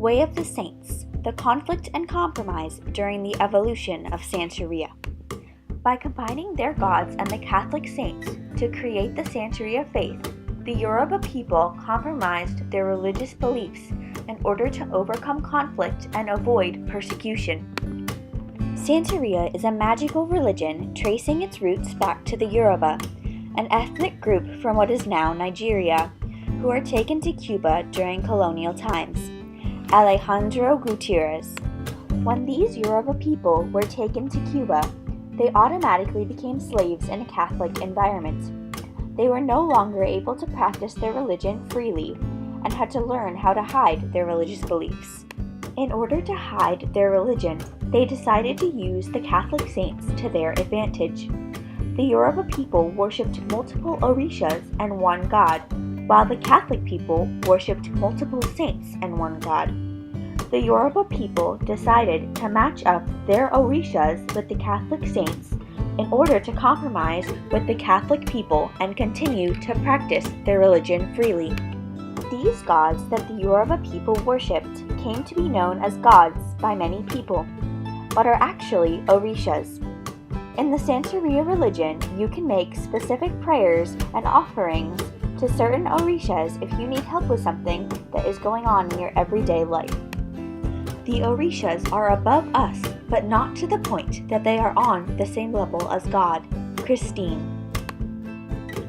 Way of the Saints, the conflict and compromise during the evolution of Santeria. By combining their gods and the Catholic saints to create the Santeria faith, the Yoruba people compromised their religious beliefs in order to overcome conflict and avoid persecution. Santeria is a magical religion tracing its roots back to the Yoruba, an ethnic group from what is now Nigeria, who were taken to Cuba during colonial times. Alejandro Gutierrez. When these Yoruba people were taken to Cuba, they automatically became slaves in a Catholic environment. They were no longer able to practice their religion freely and had to learn how to hide their religious beliefs. In order to hide their religion, they decided to use the Catholic saints to their advantage. The Yoruba people worshipped multiple orishas and one god, while the Catholic people worshipped multiple saints and one god. The Yoruba people decided to match up their orishas with the Catholic saints in order to compromise with the Catholic people and continue to practice their religion freely. These gods that the Yoruba people worshipped came to be known as gods by many people, but are actually orishas. In the Santeria religion, you can make specific prayers and offerings to certain orishas if you need help with something that is going on in your everyday life. The orishas are above us, but not to the point that they are on the same level as God. Christine.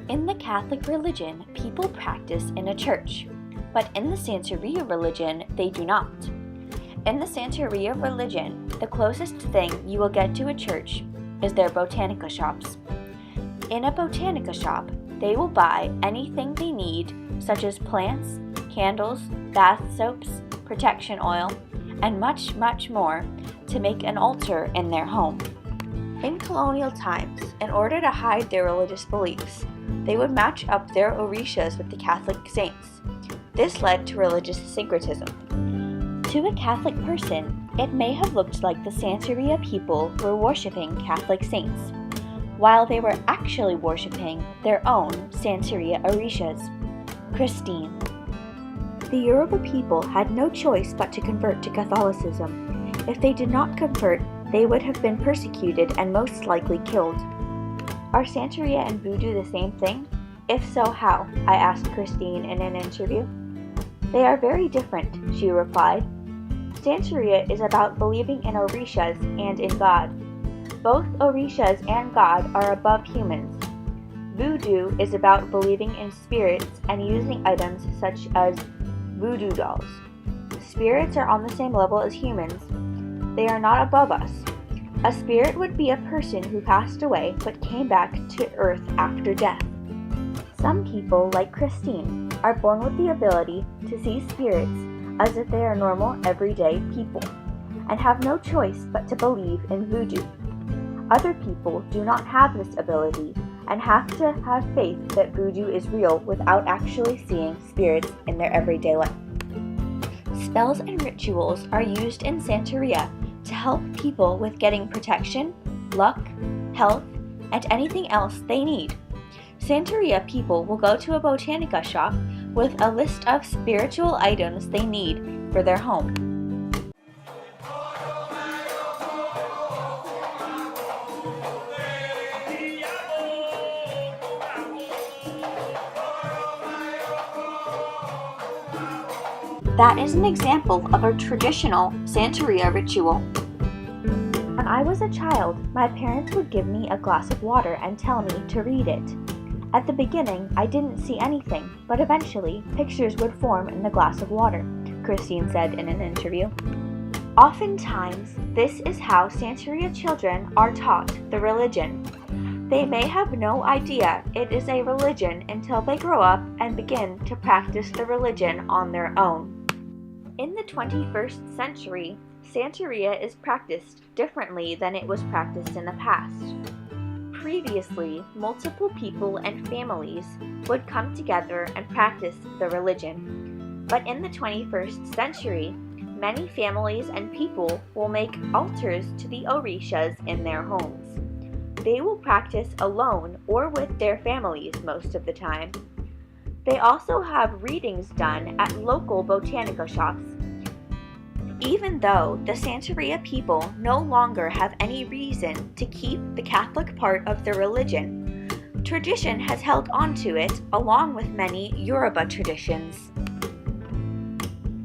In the Catholic religion, people practice in a church, but in the Santeria religion, they do not. In the Santeria religion, the closest thing you will get to a church is their botanica shops. In a botanica shop, they will buy anything they need, such as plants, candles, bath soaps, protection oil, and much, much more to make an altar in their home. In colonial times, in order to hide their religious beliefs, they would match up their orishas with the Catholic saints. This led to religious syncretism. To a Catholic person, it may have looked like the Santeria people were worshipping Catholic saints, while they were actually worshipping their own Santeria orishas. Christine. The Yoruba people had no choice but to convert to Catholicism. If they did not convert, they would have been persecuted and most likely killed. Are Santeria and Voodoo the same thing? If so, how? I asked Christine in an interview. They are very different, she replied. Santeria is about believing in orishas and in God. Both orishas and God are above humans. Voodoo is about believing in spirits and using items such as voodoo dolls. Spirits are on the same level as humans. They are not above us. A spirit would be a person who passed away but came back to earth after death. Some people, like Christine, are born with the ability to see spirits as if they are normal, everyday people, and have no choice but to believe in voodoo. Other people do not have this ability and have to have faith that voodoo is real without actually seeing spirits in their everyday life. Spells and rituals are used in Santeria to help people with getting protection, luck, health, and anything else they need. Santeria people will go to a botanica shop with a list of spiritual items they need for their home. That is an example of a traditional Santeria ritual. When I was a child, my parents would give me a glass of water and tell me to read it. At the beginning, I didn't see anything, but eventually, pictures would form in the glass of water, Christine said in an interview. Oftentimes, this is how Santeria children are taught the religion. They may have no idea it is a religion until they grow up and begin to practice the religion on their own. In the 21st century, Santeria is practiced differently than it was practiced in the past. Previously, multiple people and families would come together and practice the religion. But in the 21st century, many families and people will make altars to the orishas in their homes. They will practice alone or with their families most of the time. They also have readings done at local botanica shops. Even though the Santeria people no longer have any reason to keep the Catholic part of their religion, tradition has held onto it along with many Yoruba traditions.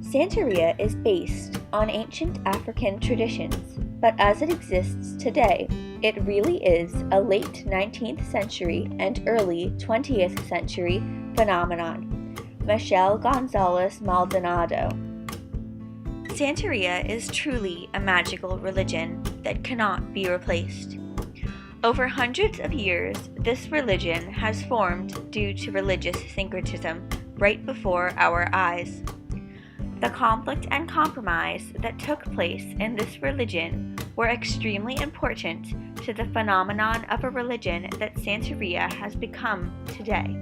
Santeria is based on ancient African traditions, but as it exists today, it really is a late 19th century and early 20th century phenomenon. Michelle Gonzalez Maldonado. Santeria is truly a magical religion that cannot be replaced. Over hundreds of years, this religion has formed due to religious syncretism right before our eyes. The conflict and compromise that took place in this religion were extremely important to the phenomenon of a religion that Santeria has become today.